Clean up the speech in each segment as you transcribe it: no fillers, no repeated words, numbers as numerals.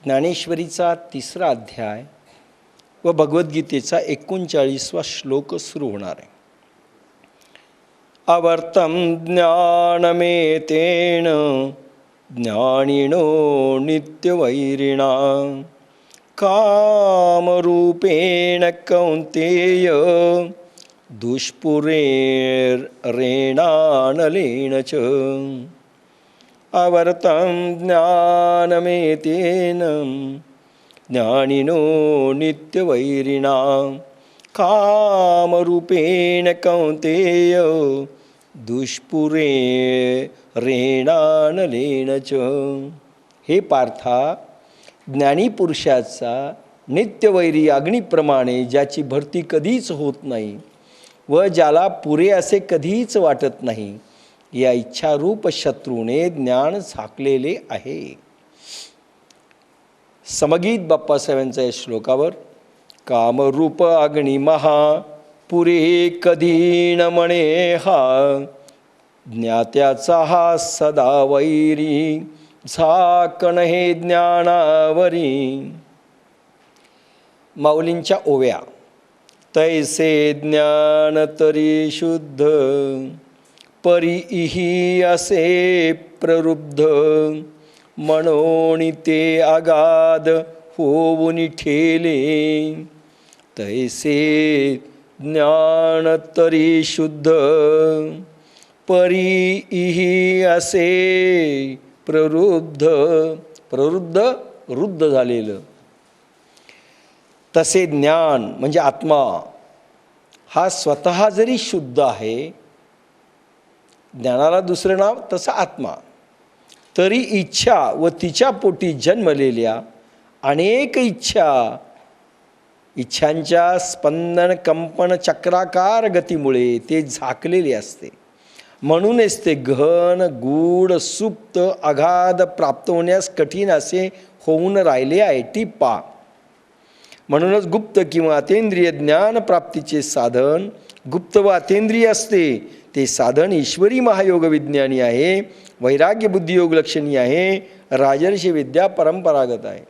ज्ञानेश्वरीचा 3रा अध्याय व भगवद्गीतेचा 39वा श्लोक सुरू होणार आहे. अवर्तं ज्ञानमेतेन ज्ञानिनो नित्यवैरिणा कामरूपेण कौन्तेय दुष्पुरेरेणानलेन च. अवर्तं ज्ञानमेतेन ज्ञानिनो नित्यवैरिणा कामरूपेण कौन्तेय दुष्पुरेरेणानलेन च. हे पार्था, ज्ञानी पुरुषाचा नित्यवैरी अग्नीप्रमाणे ज्याची भरती कधीच होत नाही व ज्याला पुरे असे कधीच वाटत नाही, या इच्छारूप शत्रूने ज्ञान झाकलेले आहे. समगीत बाप्पासाहेबांच्या या श्लोकावर कामरूप अग्नी महा पुरे कधी न म्हणे हा, ज्ञात्याचा हा सदा वैरी झाकण हे ज्ञानावरी. माऊलींच्या ओव्या. तैसे ज्ञान तरी शुद्ध परीही असे प्ररुब्ध, म्हणून ते अगाध होऊन ठेले. तैसे ज्ञान तरी शुद्ध परीही असे प्ररुब्ध. प्ररुद्ध रुद्ध झालेलं. तसे ज्ञान म्हणजे आत्मा हा स्वतः जरी शुद्ध आहे, ज्ञानाला दुसरं नाव तसा आत्मा, तरी इच्छा व तिच्या पोटी जन्मलेल्या अनेक इच्छांच्या स्पंदन कंपन चक्राकार गतीमुळे ते झाकलेले असते. म्हणूनच ते गहन गूढ सुप्त अगाध प्राप्त होण्यास कठीण असे होऊन राहिले आहे. टिप्पा. म्हणूनच गुप्त किंवा अतेंद्रिय ज्ञान प्राप्तीचे साधन गुप्त व अतेंद्रिय असते. ते साधन ईश्वरी महायोग विज्ञानी आहे, वैराग्य बुद्धियोग लक्षणी आहे, राजर्षी विद्या परंपरागत आहे.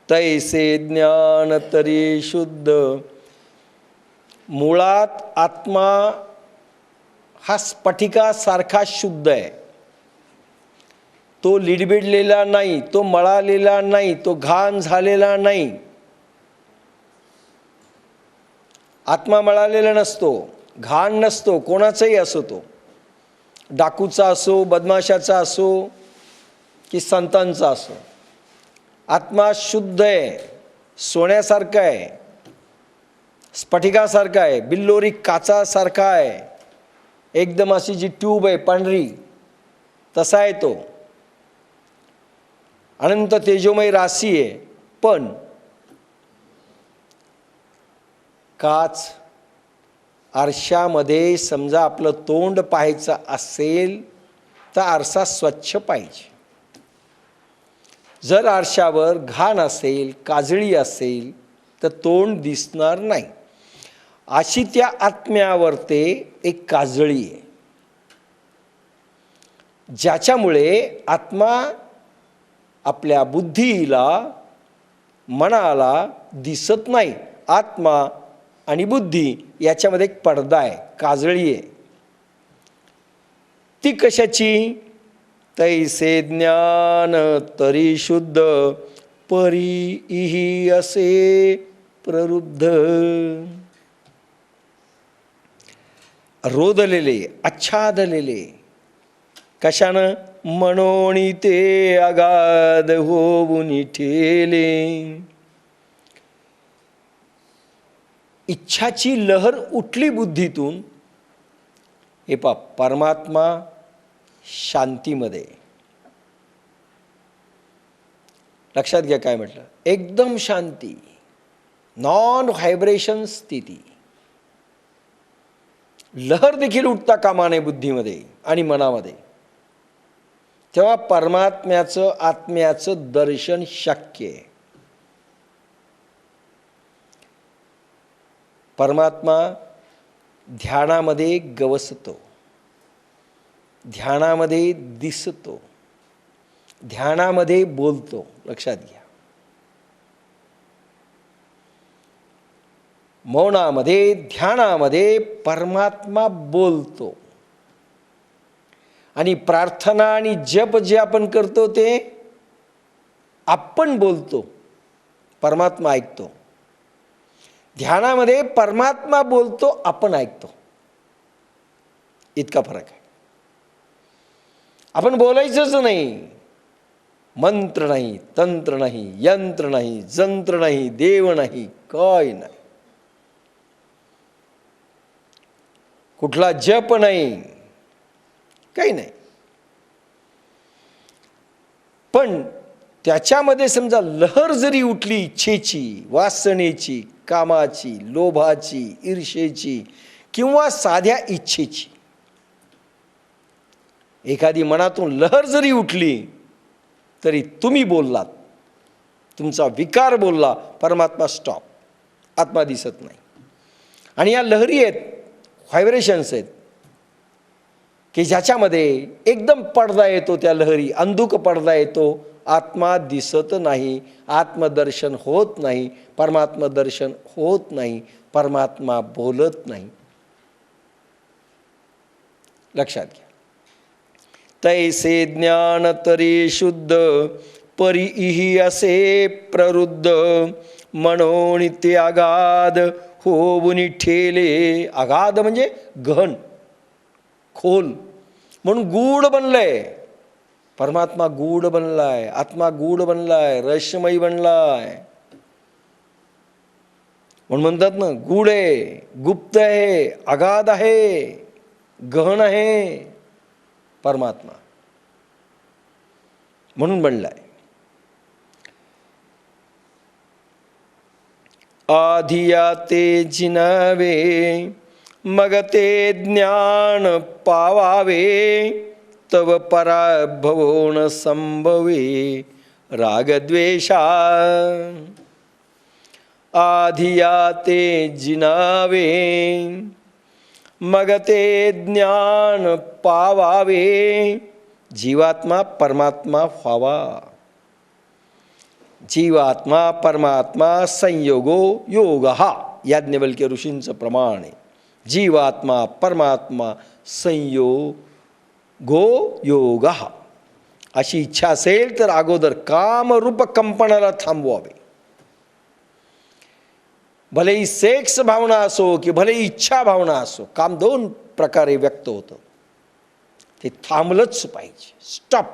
तैसे ज्ञान तरी शुद्ध. मुळात आत्मा हा स्फटिकासारखा शुद्ध आहे. तो लिडबिडलेला नाही, तो मळालेला नाही, तो घाण झालेला नाही. आत्मा मळालेला नसतो, घाण नसतो, कोणाचाही असो, तो डाकूचा असो, बदमाशाचा असो की संतांचा असो. आत्मा शुद्ध आहे, सोन्यासारखा आहे, स्फटिकासारखा आहे, बिल्लोरी काचासारखा आहे. एकदम अशी जी ट्यूब आहे पांढरी, तसा आहे तो. अनंत तेजोमय राशी आहे. पण काच आरशामध्ये समजा आपलं तोंड पाहायचं असेल तर आरसा स्वच्छ पाहिजे. जर आरशावर घाण असेल, काजळी असेल तर तोंड दिसणार नाही. अशी त्या आत्म्यावर ते एक काजळी आहे, ज्याच्यामुळे आत्मा आपल्या बुद्धीला मनाला दिसत नाही. आत्मा आणि बुद्धी याच्यामध्ये एक पडदा आहे, काजळी आहे. ती कशाची? तैसे ज्ञान तरी शुद्ध परीही असे प्ररुब्ध. रोदलेले, आच्छादलेले. कशानं? म्हणून ते अगाध होऊन ठेले. इच्छाची लहर उठली बुद्धीतून. हे पहा, परमात्मा शांतीमध्ये. लक्षात घ्या काय म्हटलं. एकदम शांती, नॉन व्हायब्रेशन स्थिती. लहर देखील उठता कामा नये बुद्धीमध्ये आणि मनामध्ये. तेव्हा परमात्म्याचं, आत्म्याचं दर्शन शक्य आहे. परमात्मा ध्यानामध्ये गवसतो, ध्यानामध्ये दिसतो, ध्यानामध्ये बोलतो, लक्षात घ्या. मौनामध्ये, ध्यानामध्ये परमात्मा बोलतो. आणि प्रार्थना आणि जप जे आपण करतो ते आपण बोलतो, परमात्मा ऐकतो. ध्यानामध्ये परमात्मा बोलतो, आपण ऐकतो. इतका फरक आहे. आपण बोलायचंच नाही. मंत्र नाही, तंत्र नाही, यंत्र नाही, जंत्र नाही, देव नाही, काय नाही. कुठला जप नाही, काही नाही. पण त्याच्यामध्ये समजा लहर जरी उठली इच्छेची, वासनेची, कामाची, लोभाची, ईर्षेची किंवा साध्या इच्छेची, एखादी मनातून लहर जरी उठली तरी तुम्ही बोललात, तुमचा विकार बोलला, परमात्मा स्टॉप, आत्मा दिसत नाही. आणि या लहरी आहेत, व्हायब्रेशन्स आहेत की ज्याच्यामध्ये एकदम पडदा येतो, त्या लहरी अंधुक पडदा येतो. आत्मा दिसत नाही, आत्मदर्शन होत नाही, परमात्मा दर्शन होत नाही, परमात्मा बोलत नाही. लक्षात घ्या. तैसे ज्ञान तरी शुद्ध परीही असे प्ररुद्ध मनोनित्य अगाध होऊनी ठेले. अगाध म्हणजे गहन, खोल, म्हणून गूढ बनलंय. परमात्मा गूढ बनलाय, आत्मा गूढ बनलाय, रहस्यमयी बनलाय. म्हणून म्हणतात ना, गूढ आहे, गुप्त आहे, अगाध आहे, गहन आहे परमात्मा, म्हणून बनलाय. आधिया ते जिनावे मग ते ज्ञान पावावे तव पराभवो न संभवे रागद्वेषा. आधिया ते जिनावे मग ते ज्ञान पावावे. जीवात्मा परमात्मा व्हावा. जीवात्मा परमात्मा संयोगो योग, हा याज्ञवल्क्य ऋषींचं प्रमाण आहे. जीवात्मा परमात्मा संयोगो योग, अशी इच्छा असेल तर अगोदर कामरूप कंपनाला थांबवावे. भले ही सेक्स भावना असो की भले इच्छा भावना असो, काम दोन प्रकारे व्यक्त होतं, ते थांबलंच पाहिजे. स्टॉप.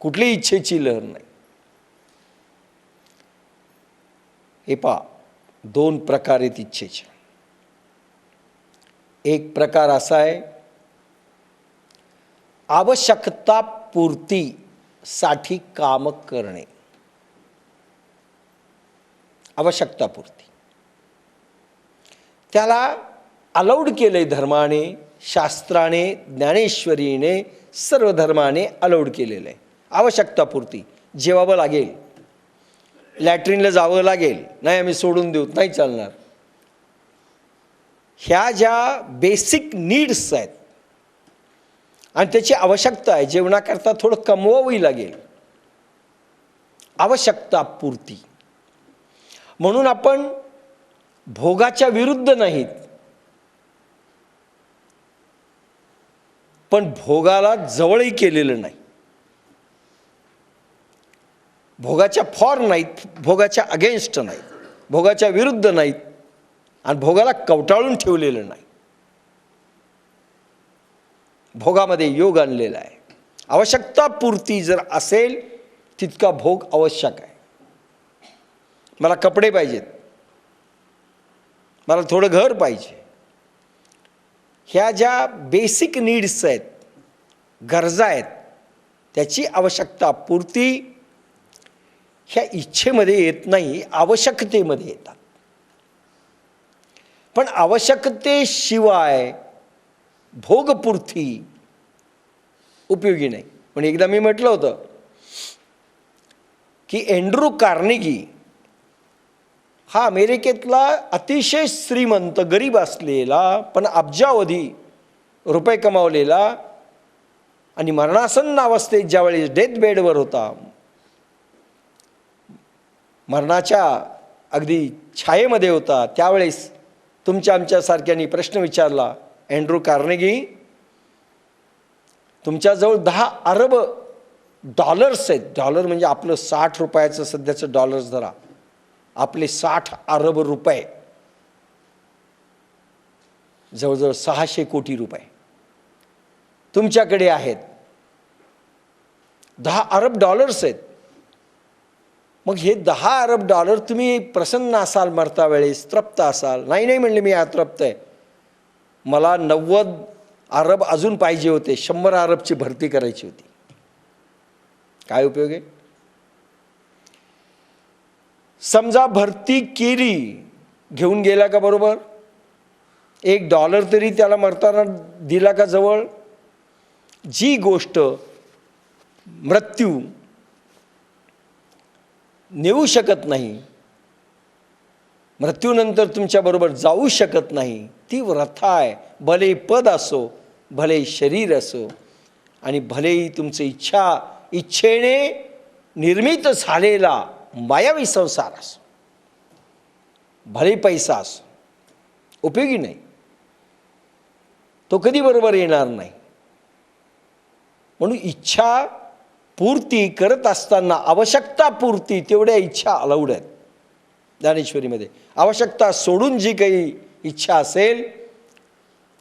कुठली इच्छेची लहर नाही. हे पहा, दोन प्रकार आहेत इच्छेचे. एक प्रकार असा आहे, आवश्यकता पूर्तीसाठी काम करणे. आवश्यकतापूर्ती, त्याला अलाउड केले धर्माने, शास्त्राने, ज्ञानेश्वरीने, सर्व धर्माने अलाउड केलेलं आहे. आवश्यकतापूर्ती, जेवावं लागेल, लॅट्रिनला जावं लागेल, नाही आम्ही सोडून देऊ, नाही चालणार. ह्या ज्या बेसिक नीड्स आहेत आणि त्याची आवश्यकता आहे, जेवणाकरता थोडं कमवावंही लागेल, आवश्यकतापूर्ती. म्हणून आपण भोगाच्या विरुद्ध नाहीत, पण भोगाला जवळही केलेलं नाही. भोगाच्या फॉर नाहीत, भोगाच्या अगेन्स्ट नाहीत, भोगाच्या विरुद्ध नाहीत, आणि भोगाला कवटाळून ठेवलेलं नाही. भोगामध्ये योग आणलेला आहे. आवश्यकतापूर्ती जर असेल तितका भोग आवश्यक आहे. मला कपडे पाहिजेत, मला थोडं घर पाहिजे, ह्या ज्या बेसिक नीड्स आहेत, गरजा आहेत, त्याची आवश्यकतापूर्ती ह्या इच्छेमध्ये येत नाही, आवश्यकतेमध्ये येतात. पण आवश्यकतेशिवाय भोगपूर्ती उपयोगी नाही. पण एकदा मी म्हटलं होतं की एंड्रू कार्नेगी हा अमेरिकेतला अतिशय श्रीमंत, गरीब असलेला पण अब्जावधी रुपये कमावलेला आणि मरणासन्न अवस्थेत ज्यावेळेस डेथ बेडवर होता, मरणाच्या अगदी छायेमध्ये होता, त्यावेळेस तुमच्या आमच्यासारख्यांनी प्रश्न विचारला, अँड्रू कार्नेगी, तुमच्याजवळ 10 अरब डॉलर्स आहेत. डॉलर म्हणजे आपलं 60 रुपयाचं सध्याचं डॉलर्स धरा, आपले 60 अरब रुपये, जवळजवळ 600 कोटी रुपये तुमच्याकडे आहेत. 10 अरब डॉलर्स आहेत. मग हे 10 अरब डॉलर तुम्ही प्रसन्न असाल, मरता वेळेस तृप्त असाल. नाही म्हणले मी अतृप्त आहे, मला 90 अरब अजून पाहिजे होते, 100 अरबची भरती करायची होती. काय उपयोग आहे? समजा भरती केली, घेऊन गेला का बरोबर? $1 तरी त्याला मरताना दिला का जवळ? जी गोष्ट मृत्यू नेऊ शकत नाही, मृत्यूनंतर तुमच्याबरोबर जाऊ शकत नाही, ती व्रथा आहे. भले पद असो, भले शरीर असो, आणि भलेही तुमची इच्छेने निर्मित झालेला मायावी संसार असो, भले पैसा असो, उपयोगी नाही, तो कधी बरोबर येणार नाही. म्हणून इच्छा पूर्ती करत असताना आवश्यकता पूर्ती तेवढ्या इच्छा अलाउड आहेत ज्ञानेश्वरीमध्ये. आवश्यकता सोडून जी काही इच्छा असेल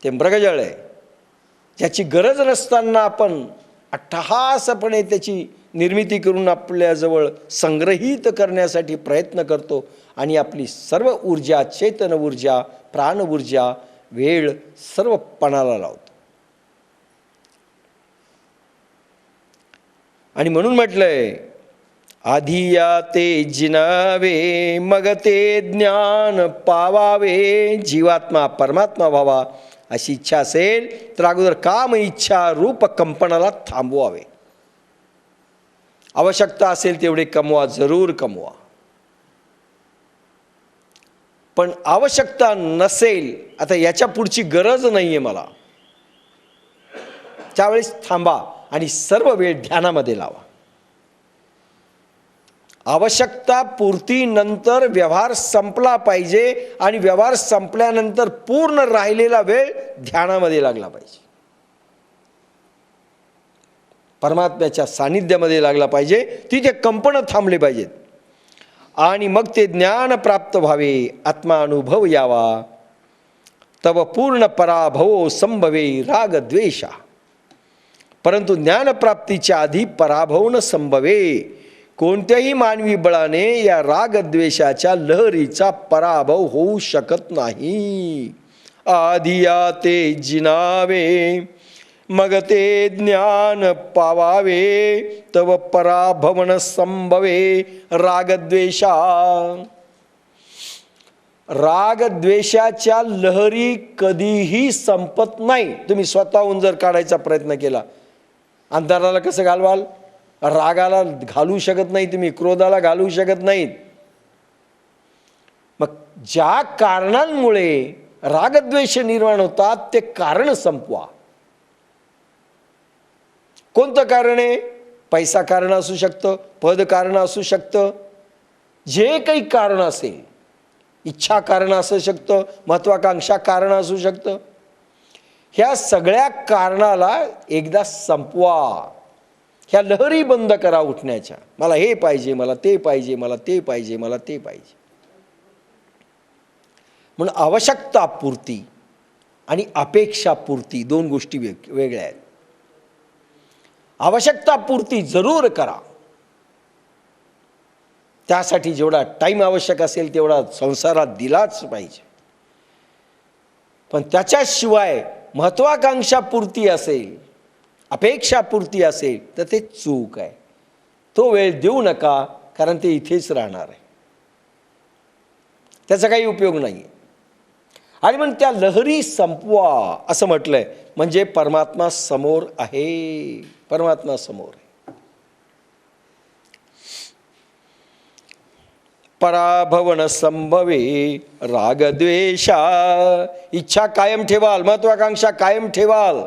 ते मृगजळ आहे, ज्याची गरज नसताना आपण अट्टहासपणे त्याची निर्मिती करून आपल्याजवळ संग्रहित करण्यासाठी प्रयत्न करतो आणि आपली सर्व ऊर्जा, चेतन ऊर्जा, प्राण ऊर्जा, वेळ सर्व पणाला लावतो. आणि म्हणून म्हटलंय, आधी या ते जिनावे, मग ते ज्ञान पावावे, जीवात्मा परमात्मा व्हावा अशी इच्छा असेल तर अगोदर काम इच्छा रूप कंपनाला थांबवावे. आवश्यकता असेल तेवढे कमवा, जरूर कमवा. पण आवश्यकता नसेल, आता याच्या पुढची गरज नाही आहे मला, त्यावेळेस थांबा आणि सर्व वेळ ध्यानामध्ये लावा. आवश्यकता पूर्तीनंतर व्यवहार संपला पाहिजे आणि व्यवहार संपल्यानंतर पूर्ण राहिलेला वेळ ध्यानामध्ये लागला पाहिजे, परमात्म्याच्या सानिध्यामध्ये लागला पाहिजे. तिथे कंपन थांबले पाहिजेत आणि मग ते ज्ञान प्राप्त व्हावे, आत्मानुभव यावा. तव पूर्ण पराभव संभवे राग द्वेषा. परंतु ज्ञानप्राप्तीच्या आधी पराभव न संभवे. कोणत्याही मानवी बळाने या रागद्वेषाच्या लहरीचा पराभव होऊ शकत नाही. आधिया ते जिनावे, मग ते ज्ञान पावावे, तव पराभवन संभवे रागद्वेषा. रागद्वेषाच्या लहरी कधीही संपत नाही. तुम्ही स्वतःहून जर काढायचा प्रयत्न केला, अंधाराला कसं घालवाल? रागाला घालू शकत नाही तुम्ही, क्रोधाला घालू शकत नाहीत. मग ज्या कारणांमुळे रागद्वेष निर्माण होतात ते कारण संपवा. कोणतं कारण आहे? पैसा कारण असू शकतं, पद कारण असू शकतं, जे काही कारण असेल, इच्छा कारण असू शकतं, महत्वाकांक्षा कारण असू शकतं. ह्या सगळ्या कारणाला एकदा संपवा. ह्या लहरी बंद करा उठण्याच्या. मला हे पाहिजे, मला ते पाहिजे, मला ते पाहिजे, मला ते पाहिजे. म्हणून आवश्यकता पूर्ती आणि अपेक्षा पूर्ती दोन गोष्टी वेगळ्या आहेत. आवश्यकता पूर्ती जरूर करा, त्यासाठी जेवढा टाईम आवश्यक असेल तेवढा संसारात दिलाच पाहिजे. पण त्याच्याशिवाय महत्वाकांक्षा पूर्ती असेल, अपेक्षा पूर्ती असेल तर ते चूक आहे. तो वेळ देऊ नका, कारण ते इथेच राहणार आहे, त्याचा काही उपयोग नाही. आणि मग त्या लहरी संपवा असं म्हटलंय, म्हणजे परमात्मा समोर आहे, परमात्मा समोर आहे. पराभवन संभवे रागद्वेषा. इच्छा कायम ठेवाल, महत्वाकांक्षा कायम ठेवाल,